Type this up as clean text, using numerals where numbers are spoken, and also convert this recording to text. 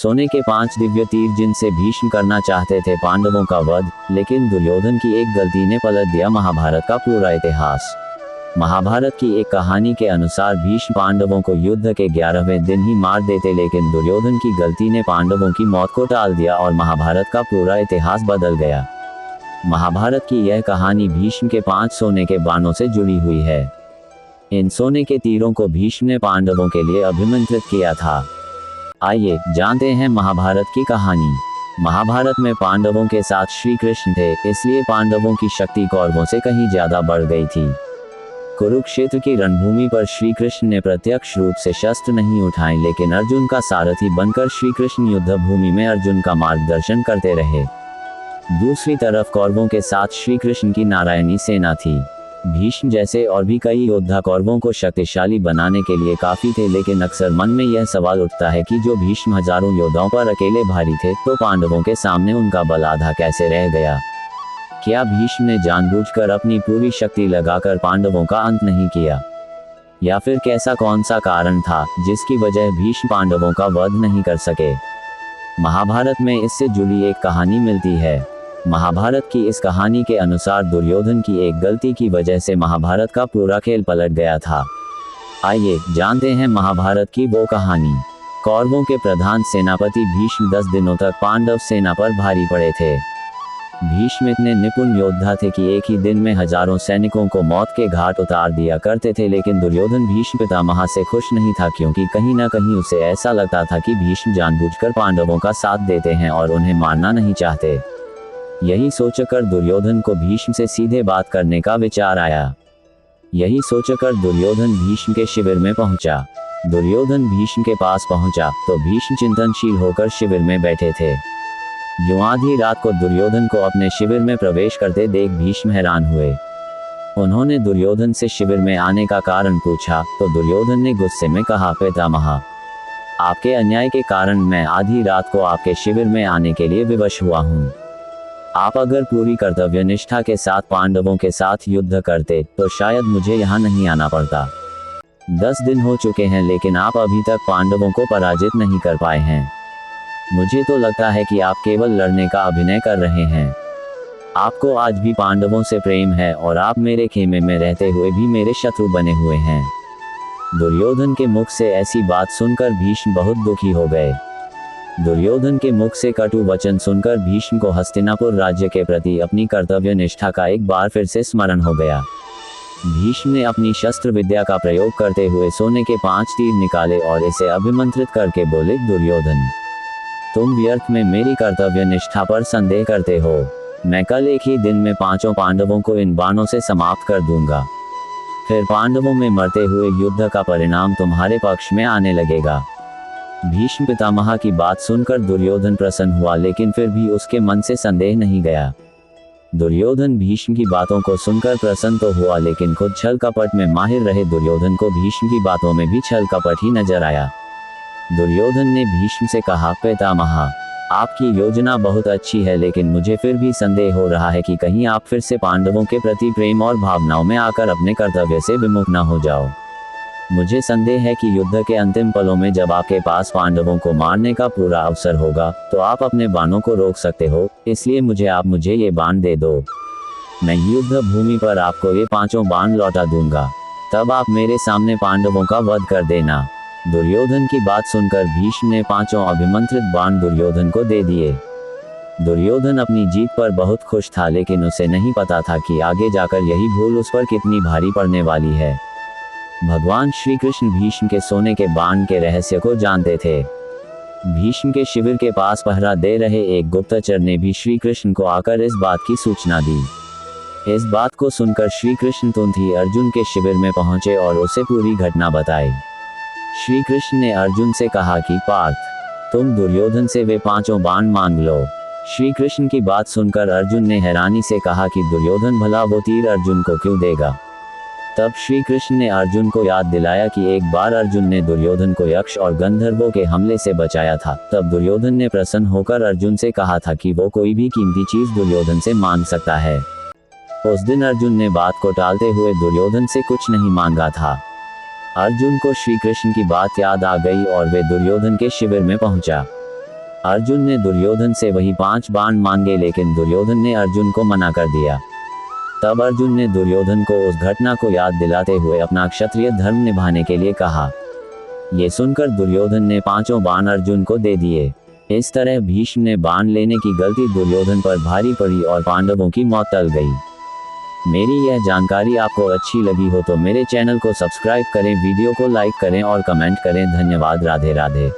सोने के 5 दिव्य तीर जिनसे भीष्म करना चाहते थे पांडवों का वध, लेकिन दुर्योधन की एक गलती ने पलट दिया महाभारत का पूरा इतिहास। महाभारत की एक कहानी के अनुसार भीष्म पांडवों को युद्ध के 11वें दिन ही मार देते, लेकिन दुर्योधन की गलती ने पांडवों की मौत को टाल दिया और महाभारत का पूरा इतिहास बदल गया। महाभारत की यह कहानी भीष्म के 5 सोने के बाणों से जुड़ी हुई है। इन सोने के तीरों को भीष्म ने पांडवों के लिए अभिमंत्रित किया था। आइए जानते हैं महाभारत की कहानी। महाभारत में पांडवों के साथ श्री कृष्ण थे, इसलिए पांडवों की शक्ति कौरवों से कहीं ज्यादा बढ़ गई थी। कुरुक्षेत्र की रणभूमि पर श्री कृष्ण ने प्रत्यक्ष रूप से शस्त्र नहीं उठाए, लेकिन अर्जुन का सारथी बनकर श्री कृष्ण युद्ध भूमि में अर्जुन का मार्गदर्शन करते रहे। दूसरी तरफ कौरवों के साथ श्री कृष्ण की नारायणी सेना थी। भीष्म जैसे और भी कई योद्धा कौरवों को शक्तिशाली बनाने के लिए काफी थे, लेकिन अक्सर मन में यह सवाल उठता है कि जो भीष्म हजारों योद्धाओं पर अकेले भारी थे, तो पांडवों के सामने उनका बल आधा कैसे रह गया। क्या भीष्म ने जानबूझकर अपनी पूरी शक्ति लगाकर पांडवों का अंत नहीं किया, या फिर कैसा कौन सा कारण था जिसकी वजह भीष्म पांडवों का वध नहीं कर सके। महाभारत में इससे जुड़ी एक कहानी मिलती है। महाभारत की इस कहानी के अनुसार दुर्योधन की एक गलती की वजह से महाभारत का पूरा खेल पलट गया था। आइए जानते हैं महाभारत की वो कहानी। कौरवों के प्रधान सेनापति भीष्म 10 दिनों तक पांडव सेना पर भारी पड़े थे। भीष्म इतने निपुण योद्धा थे कि एक ही दिन में हजारों सैनिकों को मौत के घाट उतार दिया करते थे, लेकिन दुर्योधन भीष्म पितामह से खुश नहीं था, क्योंकि कहीं न कहीं उसे ऐसा लगता था कि भीष्म जानबूझकर पांडवों का साथ देते हैं और उन्हें मारना नहीं चाहते। यही सोचकर दुर्योधन को भीष्म से सीधे बात करने का विचार आया। यही सोचकर दुर्योधन भीष्म के शिविर में पहुंचा। दुर्योधन भीष्म के पास पहुंचा तो भीष्म चिंतनशील होकर शिविर में बैठे थे। यूं आधी रात को दुर्योधन को अपने शिविर में प्रवेश करते देख भीष्म हैरान हुए। उन्होंने दुर्योधन से शिविर में आने का कारण पूछा तो दुर्योधन ने गुस्से में कहा, पितामह, आपके अन्याय के कारण मैं आधी रात को आपके शिविर में आने के लिए विवश हुआ हूँ। आप अगर पूरी कर्तव्य निष्ठा के साथ पांडवों के साथ युद्ध करते तो शायद मुझे यहाँ नहीं आना पड़ता। 10 दिन हो चुके हैं, लेकिन आप अभी तक पांडवों को पराजित नहीं कर पाए हैं। मुझे तो लगता है कि आप केवल लड़ने का अभिनय कर रहे हैं। आपको आज भी पांडवों से प्रेम है और आप मेरे खेमे में रहते हुए भी मेरे शत्रु बने हुए हैं। दुर्योधन के मुख से ऐसी बात सुनकर भीष्म बहुत दुखी हो गए। दुर्योधन के मुख से कटु वचन सुनकर भीष्म को हस्तिनापुर राज्य के प्रति अपनी कर्तव्य निष्ठा का एक बार फिर से स्मरण हो गया। भीष्म ने अपनी शस्त्र विद्या का प्रयोग करते हुए सोने के 5 तीर निकाले और इसे अभिमंत्रित करके बोले, दुर्योधन, तुम व्यर्थ में मेरी कर्तव्य निष्ठा पर संदेह करते हो। मैं कल एक ही दिन में 5 पांडवों को इन बाणों से समाप्त कर दूंगा। फिर पांडवों में मरते हुए युद्ध का परिणाम तुम्हारे पक्ष में आने लगेगा। भीष्म पितामह की बात सुनकर दुर्योधन प्रसन्न हुआ, लेकिन फिर भी उसके मन से संदेह नहीं गया। दुर्योधन भीष्म की बातों को सुनकर प्रसन्न तो हुआ, लेकिन खुद छल कपट में माहिर रहे दुर्योधन को भीष्म की बातों में भी छल कपट ही नजर आया। दुर्योधन ने भीष्म से कहा, पितामह, आपकी योजना बहुत अच्छी है, लेकिन मुझे फिर भी संदेह हो रहा है कि कहीं आप फिर से पांडवों के प्रति प्रेम और भावनाओं में आकर अपने कर्तव्य से विमुख न हो जाओ। मुझे संदेह है कि युद्ध के अंतिम पलों में जब आपके पास पांडवों को मारने का पूरा अवसर होगा तो आप अपने बाणों को रोक सकते हो, इसलिए मुझे ये बाण दे दो। मैं युद्ध भूमि पर आपको ये 5 बाण लौटा दूंगा, तब आप मेरे सामने पांडवों का वध कर देना। दुर्योधन की बात सुनकर भीष्म ने 5 अभिमंत्रित बाण दुर्योधन को दे दिए। दुर्योधन अपनी जीत पर बहुत खुश था, लेकिन उसे नहीं पता था कि आगे जाकर यही भूल उस पर कितनी भारी पड़ने वाली है। भगवान श्री कृष्ण भीष्म के सोने के बाण के रहस्य को जानते थे। भीष्म के शिविर के पास पहरा दे रहे एक गुप्तचर ने भी श्री कृष्ण को आकर इस बात की सूचना दी। इस बात को सुनकर श्री कृष्ण तुरंत ही अर्जुन के शिविर में पहुंचे और उसे पूरी घटना बताई। श्री कृष्ण ने अर्जुन से कहा कि पार्थ, तुम दुर्योधन से वे 5 बाण मांग लो। श्री कृष्ण की बात सुनकर अर्जुन ने हैरानी से कहा कि दुर्योधन भला वो तीर अर्जुन को क्यों देगा। तब श्री कृष्ण ने अर्जुन को याद दिलाया कि एक बार अर्जुन ने दुर्योधन को यक्ष और गंधर्वों के हमले से बचाया था। तब दुर्योधन ने प्रसन्न होकर अर्जुन से कहा था कि वो कोई भी कीमती चीज दुर्योधन से मांग सकता है। उस दिन अर्जुन ने बात को टालते हुए दुर्योधन से कुछ नहीं मांगा था। अर्जुन को श्री कृष्ण की बात याद आ गई और वे दुर्योधन के शिविर में पहुंचा। अर्जुन ने दुर्योधन से वही 5 बाण मांगे, लेकिन दुर्योधन ने अर्जुन को मना कर दिया। तब अर्जुन ने दुर्योधन को उस घटना को याद दिलाते हुए अपना क्षत्रिय धर्म निभाने के लिए कहा। ये सुनकर दुर्योधन ने 5 बाण अर्जुन को दे दिए। इस तरह भीष्म ने बाण लेने की गलती दुर्योधन पर भारी पड़ी और पांडवों की मौत टल गई। मेरी यह जानकारी आपको अच्छी लगी हो तो मेरे चैनल को सब्सक्राइब करें, वीडियो को लाइक करें और कमेंट करें। धन्यवाद। राधे राधे।